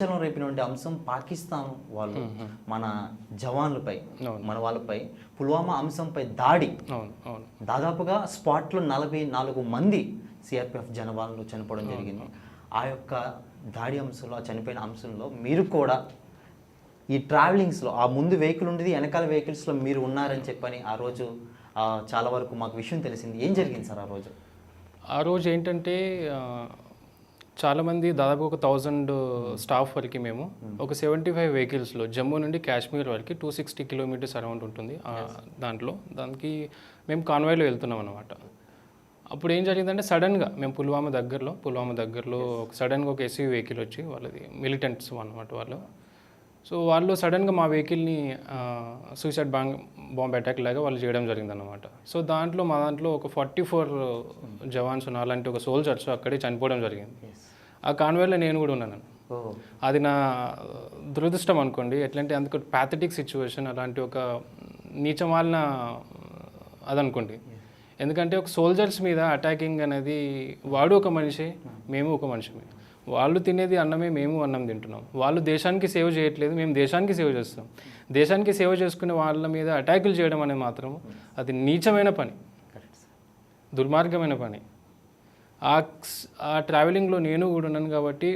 రేపినటువంటి అంశం పాకిస్తాన్ వాళ్ళు మన జవాన్లపై మన వాళ్ళపై పుల్వామా అంశంపై దాడి దాదాపుగా స్పాట్లో 44 మంది సిఆర్పిఎఫ్ జవాన్లు చనిపోవడం జరిగింది. ఆ యొక్క దాడి అంశంలో ఆ చనిపోయిన అంశంలో మీరు కూడా ఈ ట్రావెలింగ్స్లో ఆ ముందు వెహికల్ ఉండేది వెనకాల వెహికల్స్లో మీరు ఉన్నారని చెప్పని ఆ రోజు చాలా వరకు మాకు విషయం తెలిసింది. ఏం జరిగింది సార్ ఆ రోజు ఏంటంటే చాలామంది దాదాపు ఒక 1000 స్టాఫ్ వరకు మేము ఒక 75 వెహికల్స్లో జమ్మూ నుండి కాశ్మీర్ వరకు 260 కిలోమీటర్స్ అరౌండ్ ఉంటుంది. దానికి మేము కాన్వాయ్లో వెళ్తున్నాం అనమాట. అప్పుడు ఏం జరిగిందంటే సడన్గా మేము పుల్వామా దగ్గరలో సడన్గా ఒక ఎస్యూవీ వెహికల్ వచ్చి వాళ్ళది మిలిటెంట్స్ అనమాట వాళ్ళు. సో వాళ్ళు సడన్గా మా వెహికల్ని సూసైడ్ బాంబ్ అటాక్ లాగా వాళ్ళు చేయడం జరిగిందనమాట. సో మా దాంట్లో ఒక 44 జవాన్స్ ఉన్న అలాంటి ఒక సోల్జర్స్ అక్కడే చనిపోవడం జరిగింది. ఆ కాన్వేలో నేను కూడా ఉన్నాను. అది నా దురదృష్టం అనుకోండి. ఎట్లంటే అందుకు ప్యాథటిక్ సిచ్యువేషన్, అలాంటి ఒక నీచమాలిన అదనుకోండి. ఎందుకంటే ఒక సోల్జర్స్ మీద అటాకింగ్ అనేది, వాడు ఒక మనిషి, మేము ఒక మనిషి. వాళ్ళు తినేది అన్నమే, మేము అన్నం తింటున్నాం. వాళ్ళు దేశానికి సేవ చేయట్లేదు, మేము దేశానికి సేవ చేస్తాం. దేశానికి సేవ చేసుకునే వాళ్ళ మీద అటాకులు చేయడం అనేది మాత్రం అది నీచమైన పని, దుర్మార్గమైన పని. ఆ ట్రావెలింగ్లో నేను కూడా ఉన్నాను కాబట్టి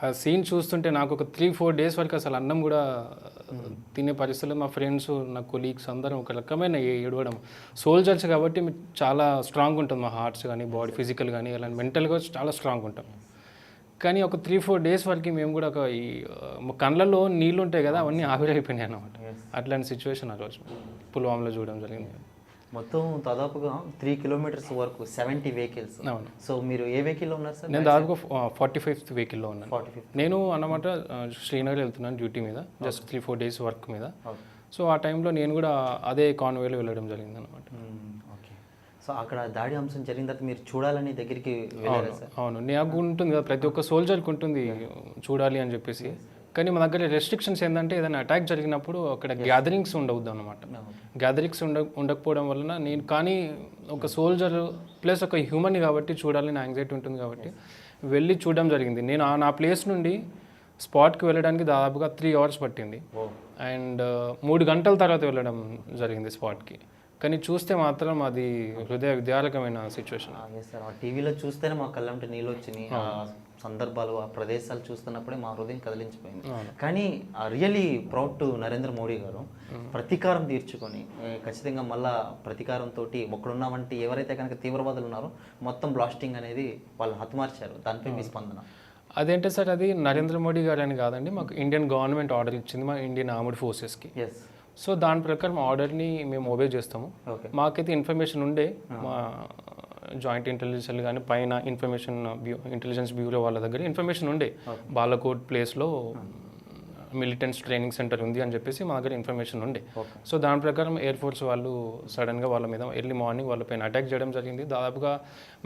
ఆ సీన్ చూస్తుంటే నాకు ఒక 3-4 డేస్ వరకు అసలు అన్నం కూడా తినే పరిస్థితుల్లో మా ఫ్రెండ్స్, నా కొలీగ్స్ అందరం ఒక రకమైన ఏడవడం. సోల్జర్స్ కాబట్టి చాలా స్ట్రాంగ్ ఉంటుంది మా హార్ట్స్ కానీ, బాడీ ఫిజికల్ కానీ, అలాంటి మెంటల్గా చాలా స్ట్రాంగ్ ఉంటాం. కానీ ఒక 3-4 డేస్ వరకు మేము కూడా ఈ కళ్ళల్లో నీళ్ళు ఉంటాయి కదా, అవన్నీ ఆవిరైపోయినాయి అన్నమాట. అట్లాంటి సిచ్యువేషన్ ఆ రోజు పుల్వామాలో చూడడం జరిగింది. మొత్తం దాదాపుగా 3 కిలోమీటర్స్ వరకు 70 వెహికల్స్. అవును. సో మీరు ఏ వెహికల్లో ఉన్నారు సార్? నేను దాదాపుగా 45th వెహికల్లో ఉన్నాను. నేను అన్నమాట శ్రీనగర్ వెళ్తున్నాను డ్యూటీ మీద, జస్ట్ 3-4 డేస్ వర్క్ మీద. సో ఆ టైంలో నేను కూడా అదే కాన్వేలో వెళ్ళడం జరిగింది అనమాట. ఓకే. సో అక్కడ దాడి అంశం జరిగిన తర్వాత మీరు చూడాలని దగ్గరికి వెళ్ళారా సార్? అవును, నాకు ఉంటుంది కదా, ప్రతి ఒక్క సోల్జర్కి ఉంటుంది చూడాలి అని చెప్పేసి. కానీ మా దగ్గర రెస్ట్రిక్షన్స్ ఏంటంటే ఏదైనా అటాక్ జరిగినప్పుడు అక్కడ గ్యాదరింగ్స్ ఉండవద్దు అనమాట. గ్యాదరింగ్స్ ఉండకపోవడం వలన నేను కానీ ఒక సోల్జర్ ప్లస్ ఒక హ్యూమన్ కాబట్టి చూడాలని యాంగ్జైటీ ఉంటుంది కాబట్టి వెళ్ళి చూడడం జరిగింది. నేను నా ప్లేస్ నుండి స్పాట్కి వెళ్ళడానికి దాదాపుగా 3 hours పట్టింది. అండ్ 3 గంటల తర్వాత వెళ్ళడం జరిగింది స్పాట్కి. కానీ చూస్తే మాత్రం అది హృదయ విదారకమైన సిచ్యువేషన్. సార్ ఆ టీవీలో చూస్తేనే మా కళ్ళంటే నీళ్ళు వచ్చినాయి. ఆ సందర్భాలు, ఆ ప్రదేశాలు చూస్తున్నప్పుడే మా హృదయం కదిలించిపోయింది. కానీ really proud to Narendra Modi గారు ప్రతీకారం తీర్చుకొని ఖచ్చితంగా మళ్ళా ప్రతీకారంతో ఒక్కడున్నామంటే ఎవరైతే కనుక తీవ్రవాదులు ఉన్నారో మొత్తం బ్లాస్టింగ్ అనేది వాళ్ళు హతమార్చారు. దానిపై మీ స్పందన? అదేంటే సార్, అది నరేంద్ర మోడీ గారు అని కాదండి, మాకు ఇండియన్ గవర్నమెంట్ ఆర్డర్ ఇచ్చింది మా ఇండియన్ ఆర్మ్డ్ ఫోర్సెస్కి. సో దాని ప్రకారం ఆర్డర్ని మేము ఒబే చేస్తాము. మాకైతే ఇన్ఫర్మేషన్ ఉండే, మా జాయింట్ ఇంటెలిజెన్స్ కానీ పైన ఇంటెలిజెన్స్ బ్యూరో వాళ్ళ దగ్గర ఇన్ఫర్మేషన్ ఉండే, బాలకోట్ ప్లేస్లో మిలిటెంట్స్ ట్రైనింగ్ సెంటర్ ఉంది అని చెప్పేసి మా దగ్గర ఇన్ఫర్మేషన్ ఉండే. సో దాని ప్రకారం ఎయిర్ ఫోర్స్ వాళ్ళు సడన్గా వాళ్ళ మీద ఎర్లీ మార్నింగ్ వాళ్ళపైన అటాక్ చేయడం జరిగింది. దాదాపుగా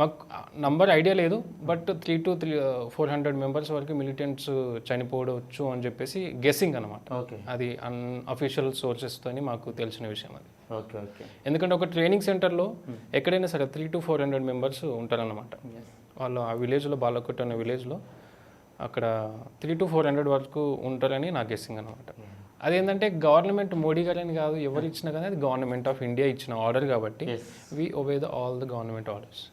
మాకు నంబర్ ఐడియా లేదు, బట్ 300-400 మెంబర్స్ వరకు మిలిటెంట్స్ చనిపోవచ్చు అని చెప్పేసి గెస్సింగ్ అనమాట. అది అన్అఫీషియల్ సోర్సెస్తోని మాకు తెలిసిన విషయం అది. ఎందుకంటే ఒక ట్రైనింగ్ సెంటర్లో ఎక్కడైనా సరే 300-400 మెంబర్స్ ఉంటారన్నమాట. వాళ్ళు ఆ విలేజ్లో, బాలకోట్ అనే విలేజ్లో అక్కడ 300-400 వరకు ఉంటారని నా గెస్సింగ్ అనమాట. అదేంటంటే గవర్నమెంట్ మోడీ గారని కాదు, ఎవరు ఇచ్చినా కానీ అది గవర్నమెంట్ ఆఫ్ ఇండియా ఇచ్చిన ఆర్డర్ కాబట్టి we obey all the government orders.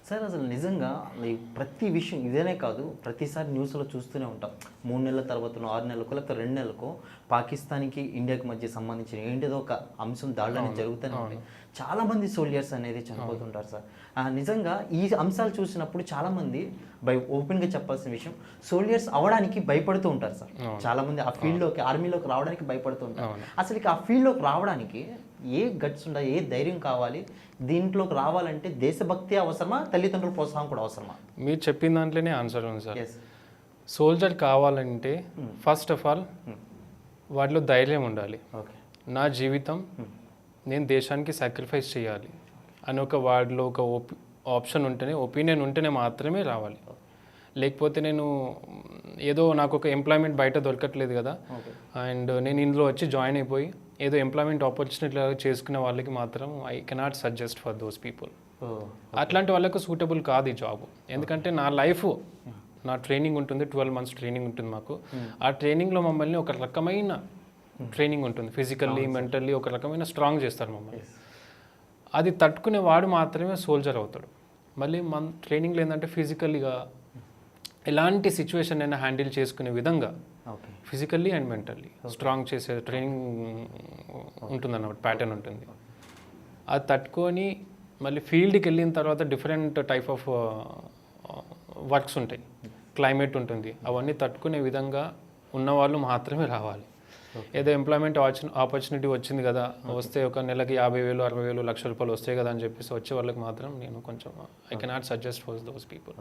Sir అసలు నిజంగా ప్రతి విషయం ఇదేనే కాదు, ప్రతిసారి న్యూస్లో చూస్తూనే ఉంటాం. 3 నెలల తర్వాత 6 నెలలకు లేకపోతే 2 నెలలకు పాకిస్తాన్కి ఇండియాకి మధ్య సంబంధించిన ఏంటిదో ఒక అంశం దాడులు అనేది జరుగుతూనే ఉంటాయి. చాలామంది సోల్జర్స్ అనేది చనిపోతుంటారు సార్. నిజంగా ఈ అంశాలు చూసినప్పుడు చాలామంది ఓపెన్గా చెప్పాల్సిన విషయం, సోల్జర్స్ అవడానికి భయపడుతూ ఉంటారు సార్. చాలామంది ఆ ఫీల్డ్లోకి, ఆర్మీలోకి రావడానికి భయపడుతూ ఉంటారు. అసలు ఆ ఫీల్డ్లోకి రావడానికి ఏ గట్స్ ఉండాలి, ఏ ధైర్యం కావాలి? దీంట్లోకి రావాలంటే దేశభక్తి అవసరమా, తల్లిదండ్రుల ప్రోత్సాహం కూడా అవసరమా? మీరు చెప్పిన దాంట్లోనే ఆన్సర్ ఉంది సార్. సోల్జర్ కావాలంటే ఫస్ట్ ఆఫ్ ఆల్ వాటిలో ధైర్యం ఉండాలి. నా జీవితం నేను దేశానికి సాక్రిఫైస్ చేయాలి అని ఒక వాడిలో ఒక ఆప్షన్ ఉంటేనే, ఒపీనియన్ ఉంటేనే మాత్రమే రావాలి. లేకపోతే నేను ఏదో నాకు ఒక ఎంప్లాయ్మెంట్ బయట దొరకట్లేదు కదా, అండ్ నేను ఇందులో వచ్చి జాయిన్ అయిపోయి ఏదో ఎంప్లాయ్మెంట్ ఆపర్చునిటీ చేసుకునే వాళ్ళకి మాత్రం I cannot suggest for those people. అట్లాంటి వాళ్ళకు సూటబుల్ కాదు ఈ జాబ్. ఎందుకంటే నా లైఫ్ నా ట్రైనింగ్ ఉంటుంది, 12 months ట్రైనింగ్ ఉంటుంది మాకు. ఆ ట్రైనింగ్లో మమ్మల్ని ఒక రకమైన ట్రైనింగ్ ఉంటుంది, ఫిజికల్లీ మెంటల్లీ ఒక రకమైన స్ట్రాంగ్ చేస్తారు మమ్మల్ని. అది తట్టుకునే వాడు మాత్రమే సోల్జర్ అవుతాడు. మళ్ళీ మన ట్రైనింగ్లో ఏంటంటే ఫిజికల్లీగా ఎలాంటి సిచ్యువేషన్ అయినా హ్యాండిల్ చేసుకునే విధంగా ఫిజికల్లీ అండ్ మెంటల్లీ స్ట్రాంగ్ చేసే ట్రైనింగ్ ఉంటుందన్నమాట, ప్యాటర్న్ ఉంటుంది. అది తట్టుకొని మళ్ళీ ఫీల్డ్కి వెళ్ళిన తర్వాత డిఫరెంట్ టైప్ ఆఫ్ వర్క్స్ ఉంటాయి, క్లైమేట్ ఉంటుంది, అవన్నీ తట్టుకునే విధంగా ఉన్నవాళ్ళు మాత్రమే రావాలి. ఏదో ఎంప్లాయ్మెంట్ ఆపర్చునిటీ వచ్చింది కదా, వస్తే ఒక నెలకి 50,000 60,000 లక్ష రూపాయలు వస్తాయి కదా అని చెప్పేసి వచ్చే వాళ్ళకి మాత్రం నేను కొంచెం I cannot suggest for those people.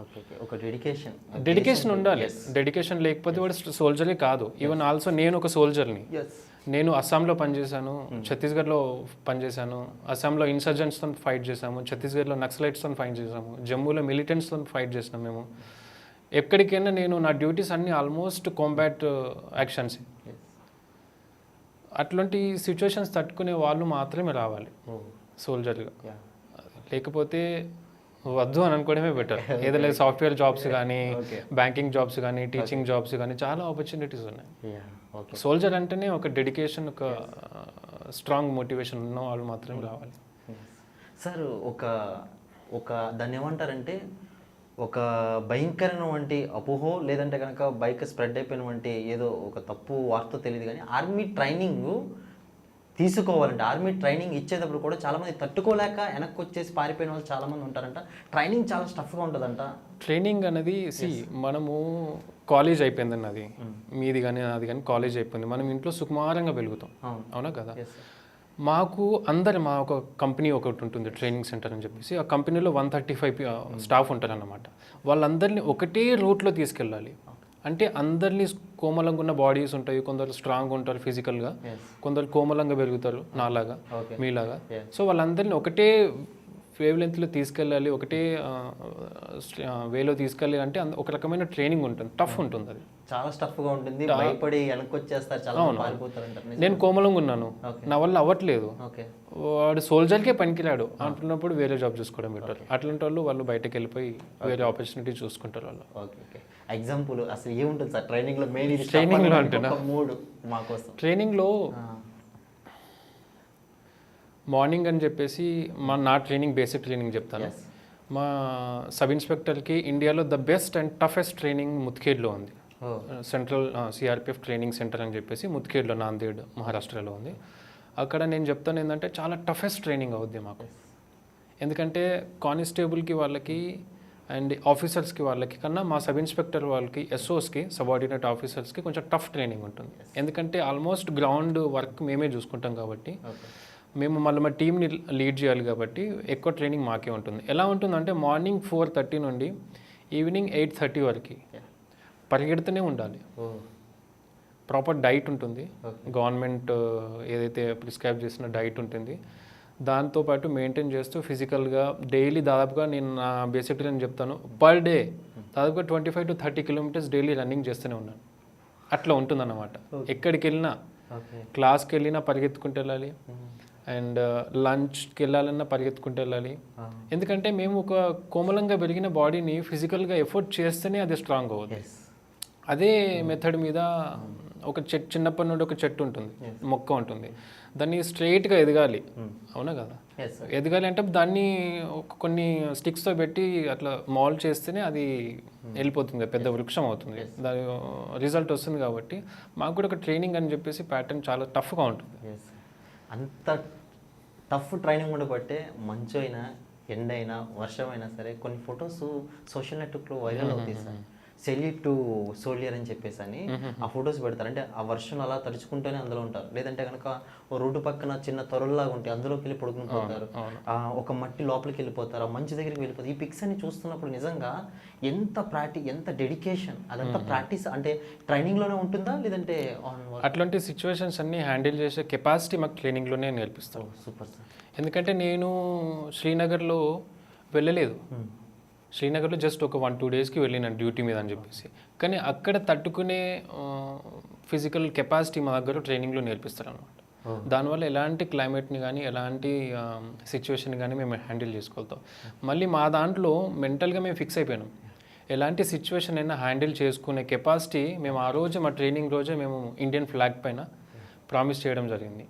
ఒక డెడికేషన్ ఉండాలి. డెడికేషన్ లేకపోతే వాడు సోల్జరే కాదు. ఈవెన్ ఆల్సో నేను ఒక సోల్జర్ని. నేను అస్సాంలో పనిచేశాను, ఛత్తీస్గఢ్లో పనిచేశాను, అస్సాంలో ఇన్సర్జెంట్స్తో ఫైట్ చేశాము, ఛత్తీస్గఢ్లో నక్సలైట్స్తో ఫైట్ చేసాము, జమ్మూలో మిలిటెంట్స్తో ఫైట్ చేసినాం మేము. ఎక్కడికైనా నేను నా డ్యూటీస్ అన్నీ ఆల్మోస్ట్ కాంబాట్ యాక్షన్స్. అట్లాంటి సిచ్యువేషన్స్ తట్టుకునే వాళ్ళు మాత్రమే రావాలి సోల్జర్గా. లేకపోతే వద్దు అని అనుకోవడమే బెటర్. ఏదైనా సాఫ్ట్వేర్ జాబ్స్ కానీ, బ్యాంకింగ్ జాబ్స్ కానీ, టీచింగ్ జాబ్స్ కానీ చాలా ఆపర్చునిటీస్ ఉన్నాయి. సోల్జర్ అంటేనే ఒక డెడికేషన్, ఒక స్ట్రాంగ్ మోటివేషన్ ఉన్న వాళ్ళు మాత్రమే రావాలి. సార్ ఒక దాన్ని ఏమంటారంటే ఒక భయంకరమైన వంటి అపోహో లేదంటే కనుక బైక్ స్ప్రెడ్ అయిపోయిన వంటి ఏదో ఒక తప్పు వార్త తెలియదు కానీ ఆర్మీ ట్రైనింగ్ తీసుకోవాలంటే, ఆర్మీ ట్రైనింగ్ ఇచ్చేటప్పుడు కూడా చాలామంది తట్టుకోలేక వెనక్కి వచ్చేసి పారిపోయిన వాళ్ళు చాలామంది ఉంటారంట. ట్రైనింగ్ చాలా స్టఫ్గా ఉంటుందంట. ట్రైనింగ్ అనేది మనము కాలేజ్ అయిపోయిందండి, అది మీది కానీ అది కానీ కాలేజ్ అయిపోయింది, మనం ఇంట్లో సుకుమారంగా వెలుగుతాం, అవునా కదా. మాకు మా ఒక కంపెనీ ఒకటి ఉంటుంది, ట్రైనింగ్ సెంటర్ అని చెప్పేసి. ఆ కంపెనీలో 135 స్టాఫ్ ఉంటారన్నమాట. వాళ్ళందరినీ ఒకటే రూట్లో తీసుకెళ్ళాలి. అంటే అందరినీ కోమలంగా ఉన్న బాడీస్ ఉంటాయి, కొందరు స్ట్రాంగ్ ఉంటారు ఫిజికల్గా, కొందరు కోమలంగా పెరుగుతారు నాలాగా మీలాగా. సో వాళ్ళందరినీ ఒకటే వేవ్ లెంత్లో తీసుకెళ్ళాలి, ఒకటే వేలో తీసుకెళ్ళాలి. అంటే ఒక రకమైన ట్రైనింగ్ ఉంటుంది, టఫ్ ఉంటుంది, అది చాలా టఫ్గా ఉంటుంది. భయపడి వెనక్కి వచ్చేస్తారు, చాలా పారిపోతారు. నేను కోమలంగా ఉన్నాను, నా వల్ల అవ్వట్లేదు, వాడు సోల్జర్కే పనికిరాడు అంటున్నప్పుడు వేరే జాబ్ చూసుకోవడం బెటర్. అట్లాంటి వాళ్ళు బయటకు వెళ్ళిపోయి వేరే ఆపర్చునిటీ చూసుకుంటారు వాళ్ళు. ఎగ్జాంపుల్ అసలు ఏముంటుంది సార్ ట్రైనింగ్లో? మెయిన్ ట్రైనింగ్లో అంటున్నా, ట్రైనింగ్లో మార్నింగ్ అని చెప్పేసి నా ట్రైనింగ్ బేసిక్ ట్రైనింగ్ చెప్తాను. మా సబ్ ఇన్స్పెక్టర్కి ఇండియాలో the best and toughest training ముత్ఖేడ్లో ఉంది. సెంట్రల్ సిఆర్పిఎఫ్ ట్రైనింగ్ సెంటర్ అని చెప్పేసి ముత్ఖేడ్లో, నాందేడ్, మహారాష్ట్రలో ఉంది. అక్కడ నేను చెప్తాను ఏంటంటే చాలా టఫెస్ట్ ట్రైనింగ్ అవుద్ది మాకు. ఎందుకంటే కానిస్టేబుల్కి వాళ్ళకి అండ్ ఆఫీసర్స్కి వాళ్ళకి కన్నా మా సబ్ ఇన్స్పెక్టర్ వాళ్ళకి, ఎస్ఓస్కి, సబార్డినేట్ ఆఫీసర్స్కి కొంచెం టఫ్ ట్రైనింగ్ ఉంటుంది. ఎందుకంటే ఆల్మోస్ట్ గ్రౌండ్ వర్క్ మేమే చూసుకుంటాం కాబట్టి, మేము మళ్ళీ మా టీంని లీడ్ చేయాలి కాబట్టి ఎక్కువ ట్రైనింగ్ మాకే ఉంటుంది. ఎలా ఉంటుందంటే మార్నింగ్ 4:30 నుండి ఈవినింగ్ 8:30 వరకు పరిగెడుతూనే ఉండాలి. ప్రాపర్ డైట్ ఉంటుంది, గవర్నమెంట్ ఏదైతే ప్రిస్క్రైబ్ చేసిన డైట్ ఉంటుంది, దాంతోపాటు మెయింటైన్ చేస్తూ ఫిజికల్గా డైలీ దాదాపుగా నేను నా బేసిక్ నేను చెప్తాను, పర్ డే దాదాపుగా 25 to 30 kilometers డైలీ రన్నింగ్ చేస్తూనే ఉన్నాను. అట్లా ఉంటుందన్నమాట. ఎక్కడికి వెళ్ళినా, క్లాస్కి వెళ్ళినా పరిగెత్తుకుంటూ వెళ్ళాలి, అండ్ లంచ్కి వెళ్ళాలన్నా పరిగెత్తుకుంటూ వెళ్ళాలి. ఎందుకంటే మేము ఒక కోమలంగా పెరిగిన బాడీని ఫిజికల్గా ఎఫర్ట్ చేస్తేనే అది స్ట్రాంగ్ అవుతుంది. అదే మెథడ్ మీద ఒక చిన్నప్పటి నుండి ఒక చెట్టు ఉంటుంది, మొక్క ఉంటుంది, దాన్ని స్ట్రైట్గా ఎదగాలి, అవునా కదా. ఎదగాలి అంటే దాన్ని కొన్ని స్టిక్స్తో పెట్టి అట్లా మాల్డ్ చేస్తేనే అది వెళ్ళిపోతుంది, పెద్ద వృక్షం అవుతుంది, దాని రిజల్ట్ వస్తుంది. కాబట్టి మాకు కూడా ఒక ట్రైనింగ్ అని చెప్పేసి ప్యాటర్న్ చాలా టఫ్గా ఉంటుంది. అంత టఫ్ ట్రైనింగ్ ఉండబట్టే మంచు అయినా, ఎండ అయినా, వర్షం అయినా సరే కొన్ని ఫొటోస్ సోషల్ నెట్వర్క్లో వైరల్ అవుతాయి సార్. సెల్యూట్ టు సోల్జర్ అని చెప్పేసి అని ఆ ఫొటోస్ పెడతారు. అంటే ఆ వర్షం అలా తడుచుకుంటూనే అందులో ఉంటారు. లేదంటే కనుక ఓ రోడ్డు పక్కన చిన్న తొరల్లాగా ఉంటాయి, అందులోకి వెళ్ళి పడుకుని పోతారు, ఒక మట్టి లోపలికి వెళ్ళిపోతారు, ఆ మంచి దగ్గరికి వెళ్ళిపోతారు. ఈ పిక్స్ అన్ని చూస్తున్నప్పుడు నిజంగా ఎంత డెడికేషన్, అదంతా ప్రాక్టీస్ అంటే ట్రైనింగ్లోనే ఉంటుందా లేదంటే అట్లాంటి సిచ్యువేషన్స్ అన్ని హ్యాండిల్ చేసే కెపాసిటీ మాకు ట్రైనింగ్లోనే నేర్పిస్తాం. Super sir. ఎందుకంటే నేను శ్రీనగర్లో వెళ్ళలేదు, శ్రీనగర్లో జస్ట్ ఒక 1-2 daysకి వెళ్ళినాను డ్యూటీ మీద అని చెప్పేసి. కానీ అక్కడ తట్టుకునే ఫిజికల్ కెపాసిటీ మా దగ్గర ట్రైనింగ్లో నేర్పిస్తారు అనమాట. దానివల్ల ఎలాంటి క్లైమేట్ని కానీ, ఎలాంటి సిచ్యువేషన్ కానీ మేము హ్యాండిల్ చేసుకోగలుగుతాం. మళ్ళీ మా దాంట్లో మెంటల్గా మేము ఫిక్స్ అయిపోయినాం, ఎలాంటి సిచ్యువేషన్ అయినా హ్యాండిల్ చేసుకునే కెపాసిటీ మేము ఆ రోజు మా ట్రైనింగ్ రోజే మేము ఇండియన్ ఫ్లాగ్ పైన ప్రామిస్ చేయడం జరిగింది.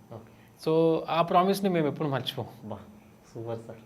సో ఆ ప్రామిస్ని మేము ఎప్పుడు మర్చిపోం. బా సూపర్ సార్.